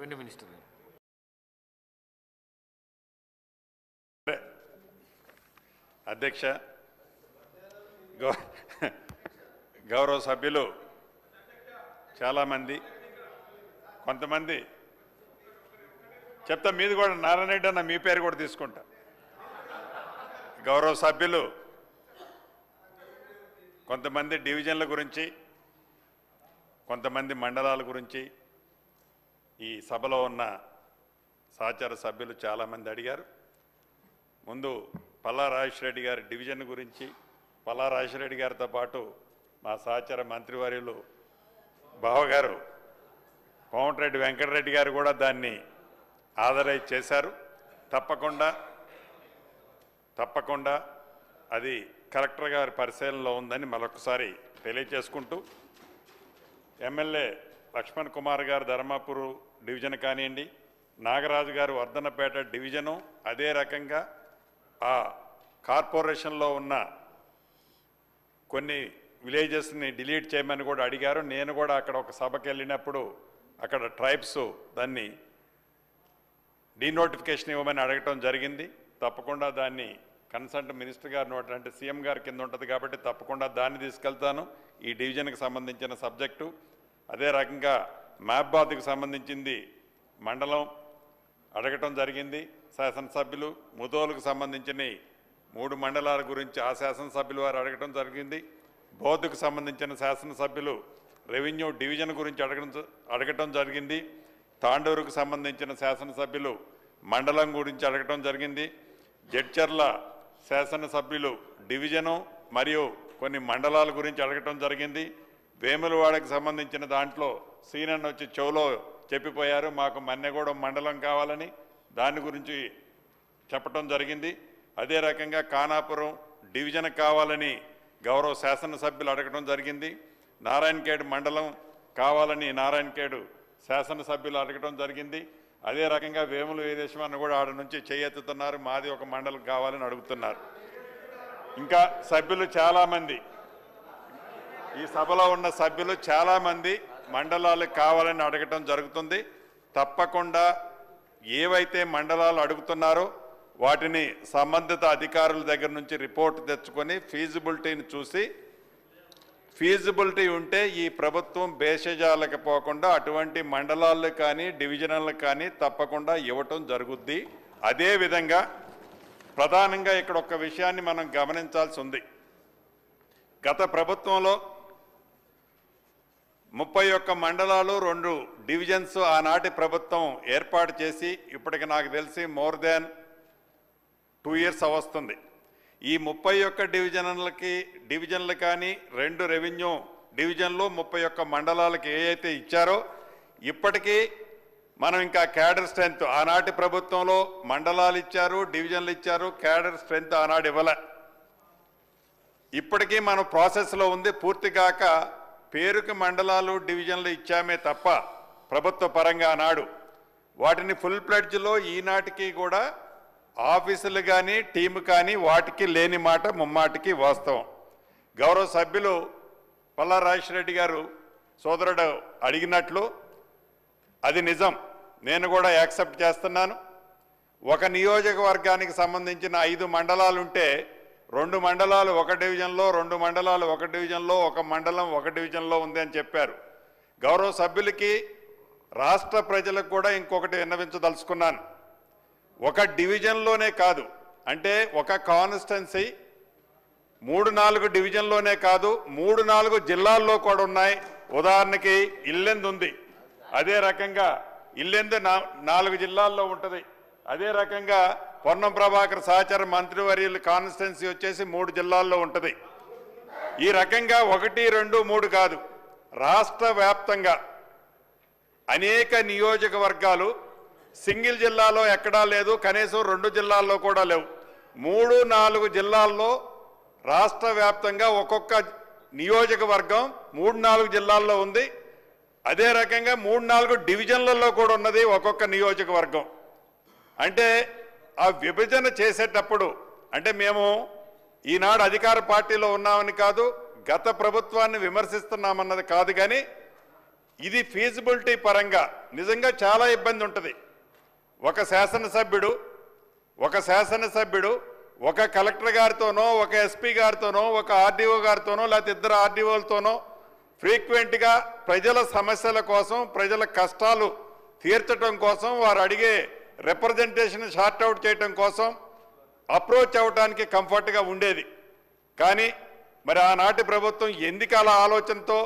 Revenue minister. అధ్యక్ష, గౌరవ సభ్యులు చాలామంది, కొంతమంది చెప్తా, మీది కూడా నారాయణ రెడ్డి అన్న మీ పేరు కూడా తీసుకుంటా. గౌరవ సభ్యులు కొంతమంది డివిజన్ల గురించి, కొంతమంది మండలాల గురించి ఈ సభలో ఉన్న సహచర సభ్యులు చాలామంది అడిగారు. ముందు పల్లా రాజేశ్వరరెడ్డి గారి డివిజన్ గురించి, పల్లా రాజేశ్వరరెడ్డి గారితో పాటు మా సహచర మంత్రివర్యులు బావగారు కోమటిరెడ్డి వెంకటరెడ్డి గారు కూడా దాన్ని ఆదరైజ్ చేశారు. తప్పకుండా అది కలెక్టర్ గారి పరిశీలనలో ఉందని మరొకసారి తెలియజేసుకుంటూ, ఎమ్మెల్యే లక్ష్మణ్ కుమార్ గారు ధర్మాపూర్ డివిజన్ కానివ్వండి, నాగరాజు గారు వర్ధనపేట డివిజను, అదే రకంగా ఆ కార్పొరేషన్లో ఉన్న కొన్ని విలేజెస్ని డిలీట్ చేయమని కూడా అడిగారు. నేను కూడా అక్కడ ఒక సభకి వెళ్ళినప్పుడు అక్కడ ట్రైబ్స్ దాన్ని డీనోటిఫికేషన్ ఇవ్వమని అడగటం జరిగింది. తప్పకుండా దాన్ని కన్సర్న్ మినిస్టర్ గారి నోట్ అంటే సీఎం గారి కింద ఉంటుంది కాబట్టి తప్పకుండా దాన్ని తీసుకెళ్తాను. ఈ డివిజన్కి సంబంధించిన సబ్జెక్టు అదే రకంగా మహబాద్కి సంబంధించింది మండలం అడగటం జరిగింది. శాసనసభ్యులు ముదోలుకు సంబంధించిన 3 మండలాల గురించి ఆ శాసనసభ్యులు వారు అడగటం జరిగింది. బోధకు సంబంధించిన శాసనసభ్యులు రెవెన్యూ డివిజన్ గురించి అడగటం జరిగింది. తాండూరుకు సంబంధించిన శాసనసభ్యులు మండలం గురించి అడగటం జరిగింది. జడ్చర్ల శాసనసభ్యులు డివిజను మరియు కొన్ని మండలాల గురించి అడగటం జరిగింది. వేములవాడకు సంబంధించిన దాంట్లో సీనన్న వచ్చి చెవులో చెప్పిపోయారు, మాకు మన్నెగూడెం మండలం కావాలని, దాని గురించి చెప్పటం జరిగింది. అదే రకంగా ఖానాపురం డివిజన్ కావాలని గౌరవ శాసనసభ్యులు అడగటం జరిగింది. నారాయణఖేడ్ మండలం కావాలని నారాయణఖేడ్ శాసనసభ్యులు అడగటం జరిగింది. అదే రకంగా వేముల వీరేశ్వరన్న కూడా ఆడ నుంచి చేయెత్తుతున్నారు, మాది ఒక మండలం కావాలని అడుగుతున్నారు. ఇంకా సభ్యులు చాలామంది, ఈ సభలో ఉన్న సభ్యులు చాలామంది మండలాలు కావాలని అడగటం జరుగుతుంది. తప్పకుండా ఏవైతే మండలాలు అడుగుతున్నారో వాటిని సంబంధిత అధికారుల దగ్గర నుంచి రిపోర్ట్ తెచ్చుకొని ఫీజిబిలిటీని చూసి, ఫీజిబిలిటీ ఉంటే ఈ ప్రభుత్వం భేషజాలకు పోకుండా అటువంటి మండలాలు కానీ డివిజనల్ కానీ తప్పకుండా ఇవ్వటం జరుగుద్ది. అదేవిధంగా ప్రధానంగా ఇక్కడ ఒక విషయాన్ని మనం గమనించాల్సి ఉంది. గత ప్రభుత్వంలో 31 మండలాలు 2 డివిజన్స్ ఆనాటి ప్రభుత్వం ఏర్పాటు చేసి ఇప్పటికి నాకు తెలిసి మోర్ దాన్ 2 years వస్తుంది. ఈ 31 డివిజన్లు కానీ 2 రెవెన్యూ డివిజన్లు 31 మండలాలకి ఏవైతే ఇచ్చారో ఇప్పటికీ మనం ఇంకా క్యాడర్ స్ట్రెంత్, ఆనాటి ప్రభుత్వంలో మండలాలు ఇచ్చారు, డివిజన్లు ఇచ్చారు, క్యాడర్ స్ట్రెంత్ ఆనాడు ఇవ్వలే. ఇప్పటికీ మన ప్రాసెస్లో ఉంది. పూర్తిగాక పేరుకి మండలాలు డివిజన్లు ఇచ్చామే తప్ప ప్రభుత్వ పరంగా ఆనాడు వాటిని ఫుల్ ప్లెడ్జ్లో ఈనాటికి కూడా ఆఫీసులు కానీ టీము కానీ వాటికి లేని మాట ముమ్మాటికి వాస్తవం. గౌరవ సభ్యులు పల్లా రాజేశ్వరరెడ్డి గారు సోదరుడు అడిగినట్లు అది నిజం, నేను కూడా యాక్సెప్ట్ చేస్తున్నాను. ఒక నియోజకవర్గానికి సంబంధించిన 5 మండలాలు ఉంటే 2 మండలాలు 1 డివిజన్లో, 2 మండలాలు 1 డివిజన్లో, 1 మండలం 1 డివిజన్లో ఉంది అని చెప్పారు. గౌరవ సభ్యులకి రాష్ట్ర ప్రజలకు కూడా ఇంకొకటి విన్నవించదలుచుకున్నాను. ఒక డివిజన్లోనే కాదు, అంటే ఒక కాన్స్టిట్యున్సీ 3-4 డివిజన్లోనే కాదు 3-4 జిల్లాల్లో కూడా ఉన్నాయి. ఉదాహరణకి ఇల్లెందు ఉంది, అదే రకంగా ఇల్లెందు 4 జిల్లాల్లో ఉంటుంది. అదే రకంగా పొన్నం ప్రభాకర్ సహచర మంత్రివర్యుల కాన్స్టిట్యున్సీ వచ్చేసి 3 జిల్లాల్లో ఉంటుంది. ఈ రకంగా 1, 2, 3 కాదు, రాష్ట్ర వ్యాప్తంగా అనేక నియోజకవర్గాలు సింగిల్ జిల్లాలో ఎక్కడా లేదు, కనీసం 2 జిల్లాల్లో కూడా లేవు. 3-4 జిల్లాల్లో రాష్ట్ర వ్యాప్తంగా ఒక్కొక్క నియోజకవర్గం 3-4 జిల్లాల్లో ఉంది. అదే రకంగా 3-4 డివిజన్లలో కూడా ఉన్నది ఒక్కొక్క నియోజకవర్గం. అంటే ఆ విభజన చేసేటప్పుడు అంటే మేము ఈనాడు అధికార పార్టీలో ఉన్నామని కాదు, గత ప్రభుత్వాన్ని విమర్శిస్తున్నామన్నది కాదు, కానీ ఇది ఫీజిబిలిటీ పరంగా నిజంగా చాలా ఇబ్బంది ఉంటుంది. ఒక శాసనసభ్యుడు ఒక కలెక్టర్ గారితోనో, ఒక ఎస్పీ గారితోనో, ఒక ఆర్డీఓ గారితోనో, లేకపోతే ఇద్దరు ఆర్డీఓలతోనో ఫ్రీక్వెంట్గా ప్రజల సమస్యల కోసం, ప్రజల కష్టాలు తీర్చడం కోసం, వారు అడిగే రిప్రజెంటేషన్ షార్ట్అవుట్ చేయడం కోసం అప్రోచ్ అవ్వడానికి కంఫర్ట్గా ఉండేది. కానీ మరి ఆనాటి ప్రభుత్వం ఎందుకు అలా ఆలోచనతో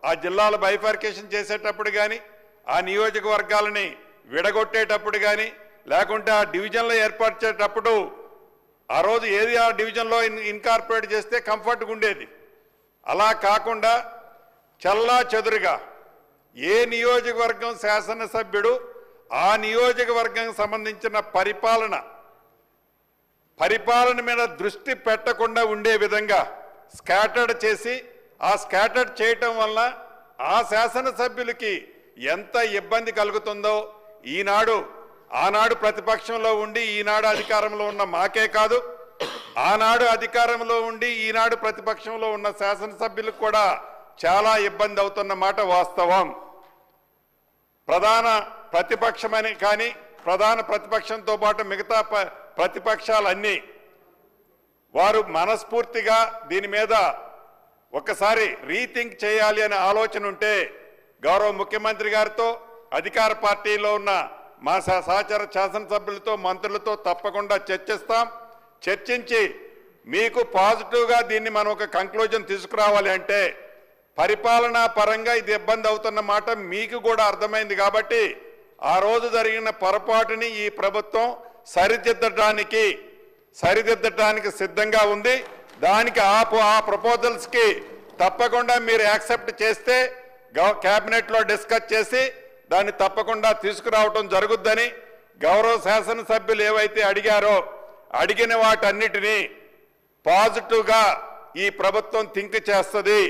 ఆ జిల్లాల బైఫర్కేషన్ చేసేటప్పుడు కానీ, ఆ నియోజకవర్గాలని విడగొట్టేటప్పుడు కానీ, లేకుంటే ఆ డివిజన్లో ఏర్పాటు చేసేటప్పుడు ఆ రోజు ఏది ఆ డివిజన్లో ఇన్కార్పొరేట్ చేస్తే కంఫర్ట్గా ఉండేది. అలా కాకుండా చల్లా చెదురుగా ఏ నియోజకవర్గం శాసనసభ్యుడు ఆ నియోజకవర్గం సంబంధించిన పరిపాలన మీద దృష్టి పెట్టకుండా ఉండే విధంగా స్కాటర్డ్ చేసి, ఆ స్కాటర్డ్ చేయటం వల్ల ఆ శాసనసభ్యులకి ఎంత ఇబ్బంది కలుగుతుందో ఆనాడు ప్రతిపక్షంలో ఉండి ఈనాడు అధికారంలో ఉన్న మాకే కాదు, ఆనాడు అధికారంలో ఉండి ఈనాడు ప్రతిపక్షంలో ఉన్న శాసనసభ్యులకు కూడా చాలా ఇబ్బంది అవుతున్న మాట వాస్తవం. ప్రధాన ప్రతిపక్షమని కానీ ప్రధాన ప్రతిపక్షంతో పాటు మిగతా ప్రతిపక్షాలన్నీ వారు మనస్ఫూర్తిగా దీని మీద ఒకసారి రీథింక్ చేయాలి అనే ఆలోచన ఉంటే గౌరవ ముఖ్యమంత్రి గారితో, అధికార పార్టీలో ఉన్న మా సహచర శాసనసభ్యులతో, మంత్రులతో తప్పకుండా చర్చించి మీకు పాజిటివ్గా దీన్ని మనం ఒక కంక్లూజన్ తీసుకురావాలి. అంటే పరిపాలనా పరంగా ఇది ఇబ్బంది అవుతున్న మాట మీకు కూడా అర్థమైంది కాబట్టి ఆ రోజు జరిగిన పొరపాటుని ఈ ప్రభుత్వం సరిదిద్దడానికి సిద్ధంగా ఉంది. దానికి ఆ ప్రపోజల్స్కి తప్పకుండా మీరు యాక్సెప్ట్ చేస్తే క్యాబినెట్లో డిస్కస్ చేసి దాన్ని తప్పకుండా తీసుకురావటం జరుగుద్దని, గౌరవ శాసనసభ్యులు ఏవైతే అడిగిన వాటన్నిటినీ పాజిటివ్గా ఈ ప్రభుత్వం థింక్ చేస్తుంది.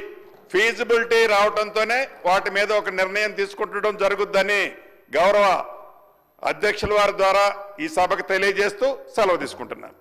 ఫీజిబిలిటీ రావడంతోనే వాటి మీద ఒక నిర్ణయం తీసుకుంటడం జరుగుద్దని గౌరవ అధ్యక్షుల వారి ద్వారా ఈ సభకు తెలియజేస్తూ సెలవు తీసుకుంటున్నాను.